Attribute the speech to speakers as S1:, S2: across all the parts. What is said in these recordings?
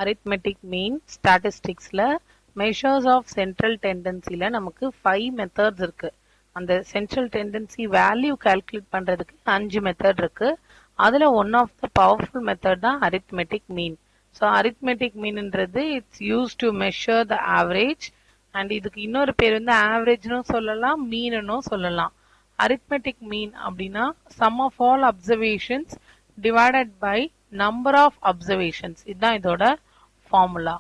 S1: arithmetic mean statisticsல measures of central tendencyல நமக்கு 5 methods இருக்கு. அந்த central tendency value calculate பண்றதுக்கு 5 method இருக்கு. அதுல one of the powerful method தான் arithmetic mean. So arithmetic meanன்றது it's used to measure the average and இதுக்கு இன்னொரு பேர் வந்து averageனும் சொல்லலாம் meanனும் சொல்லலாம். Arithmetic mean அப்படின்னா sum of all observations divided by number of observations. இதுதான் இதோட ஃபார்முலா.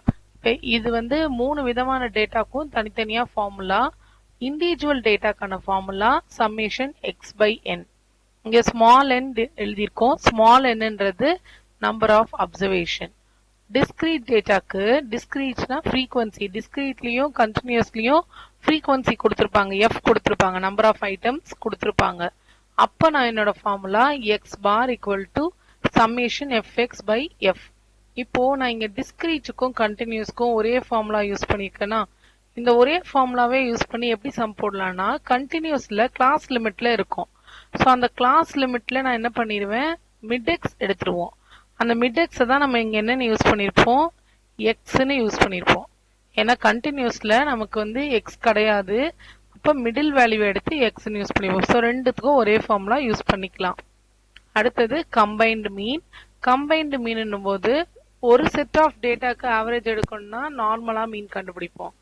S1: இது வந்து 3 விதமான டேட்டாக்கும் தனித்தனியா ஃபார்முலா. இண்டிவிஜுவல் டேட்டாக்கான formula summation x by n. இங்க ஸ்மால் n எழுதியிருக்கோம். ஸ்மால் nன்றது நம்பர் ஆஃப் அப்சர்வேஷன். டிஸ்கிரீட் டேட்டாக்கு டிஸ்கிரீட்னா ஃப்ரீக்வன்சி. டிஸ்கிரீட்லயும் கண்டினியூஸ்லயும் ஃப்ரீக்வன்சி கொடுத்துருப்பாங்க, எஃப் கொடுத்துருப்பாங்க, நம்பர் ஆஃப் ஐட்டம்ஸ் கொடுத்துருப்பாங்க. அப்ப நான் என்னோட formula x bar equal to summation fx by f. இப்போ நான் இங்க டிஸ்கிரீட்டுக்கும் கண்டினியூஸ்க்கும் ஒரே ஃபார்முலா யூஸ் பண்ணிருக்கேன்னா இந்த ஒரே ஃபார்முலாவே யூஸ் பண்ணி எப்படி சம் போடலாம்னா கண்டினியூஸ்ல கிளாஸ் லிமிட்ல இருக்கும். ஸோ அந்த கிளாஸ் லிமிட்ல நான் என்ன பண்ணிடுவேன், மிட்எக்ஸ் எடுத்துருவோம். அந்த மிட்எக்ஸை தான் நம்ம இங்க என்னன்னு யூஸ் பண்ணிருப்போம், எக்ஸ்ன்னு யூஸ் பண்ணிருப்போம். ஏன்னா கண்டினியூஸ்ல நமக்கு வந்து எக்ஸ் கிடையாது. அப்ப மிடில் வேல்யூ எடுத்து எக்ஸ்ன்னு யூஸ் பண்ணிப்போம். ஸோ ரெண்டுத்துக்கும் ஒரே ஃபார்முலா யூஸ் பண்ணிக்கலாம். அடுத்தது கம்பைன்டு மீன். கம்பைன்டு மீன் போது ஒரு செட் ஆஃப் டேட்டாக்கு ஆவரேஜ் எடுக்கணும்னா நார்மலா மீன் கண்டுபிடிப்போம்.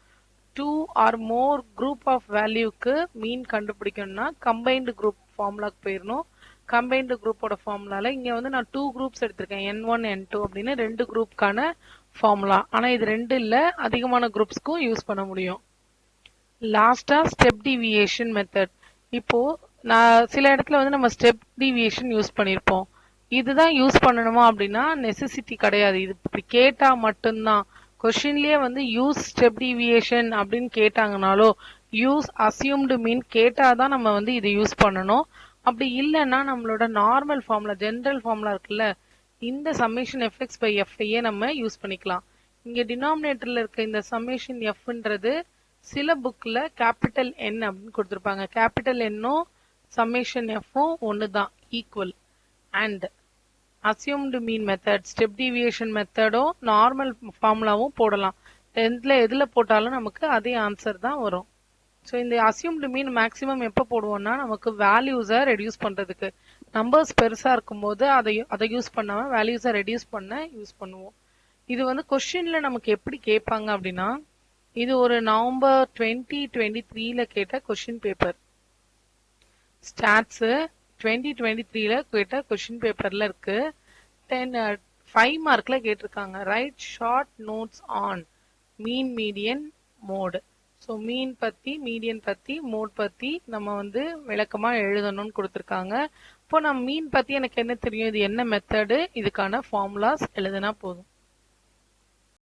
S1: 2 or more group of வேல்யூக்கு மீன் கண்டுபிடிக்கணும்னா கம்பைன்டு குரூப் ஃபார்முலாக்கு போயிடணும். கம்பைன்டு குரூப்போட ஃபார்முலால இங்க வந்து நான் 2 குரூப்ஸ் எடுத்திருக்கேன், n1 n2 அப்படின்னு 2 குரூப்கான ஃபார்முலா. ஆனா இது 2 இல்ல, அதிகமான குரூப்ஸ்க்கும் யூஸ் பண்ண முடியும். லாஸ்டா ஸ்டெப் டிவியேஷன் மெத்தட். இப்போ நான் சில இடத்துல வந்து நம்ம ஸ்டெப் டிவியேஷன் யூஸ் பண்ணிருப்போம். இதுதான் யூஸ் பண்ணணுமா அப்படின்னா நெசசிட்டி கிடையாது. இது இப்படி கேட்டா மட்டும்தான். கொஸ்டின்லயே வந்து யூஸ் ஸ்டெப் டிவியேஷன் அப்படின்னு கேட்டாங்கனாலோ யூஸ் அசியூம்டு மீன் கேட்டாதான் நம்ம வந்து இதை யூஸ் பண்ணணும். அப்படி இல்லைன்னா நம்மளோட நார்மல் ஃபார்முலா, ஜென்ரல் ஃபார்முலா இருக்குல்ல, இந்த சம்மேஷன் எஃப்எக்ஸ் பை எஃப்ஐயே நம்ம யூஸ் பண்ணிக்கலாம். இங்க டினாமினேட்டர்ல இருக்க இந்த சம்மேஷன் எஃப்ன்றது சில புக்ல கேபிட்டல் என் அப்படின்னு கொடுத்துருப்பாங்க. கேபிட்டல் என்னும் சம்மேஷன் எஃப்பும் ஒண்ணுதான், equal. And assumed mean method, step deviation மெத்தடும் நார்மல் ஃபார்முலாவும் போடலாம். எதுல போட்டாலும் நமக்கு அதே ஆன்சர் தான் வரும். ஸோ இந்த அசியூம்டு மீன் மேக்ஸிமம் எப்போ போடுவோம்னா நமக்கு வேல்யூஸை ரெடியூஸ் பண்றதுக்கு. நம்பர்ஸ் பெருசா இருக்கும்போது அதை யூஸ் பண்ணாம வேல்யூஸை ரெடியூஸ் பண்ண யூஸ் பண்ணுவோம். இது வந்து கொஸ்டின்ல நமக்கு எப்படி கேட்பாங்க அப்படின்னா, இது ஒரு நவம்பர் 2023ல கேட்ட கொஸ்டின் பேப்பர். ஸ்டாட்ஸ் 2023ல கேட்ட கொஸ்டின் பேப்பர்ல இருக்கு. 5 மார்க்ல கேட்டிருக்காங்க. Write short notes on mean, median, mode. So mean பத்தி, மீடியன் பத்தி, மோட் பத்தி நம்ம வந்து விளக்கமா எழுதணும்னு கொடுத்துருக்காங்க. இப்போ நம்ம மீன் பத்தி எனக்கு என்ன தெரியும், இது என்ன மெத்தடு, இதுக்கான ஃபார்முலாஸ் எழுதுனா போதும்.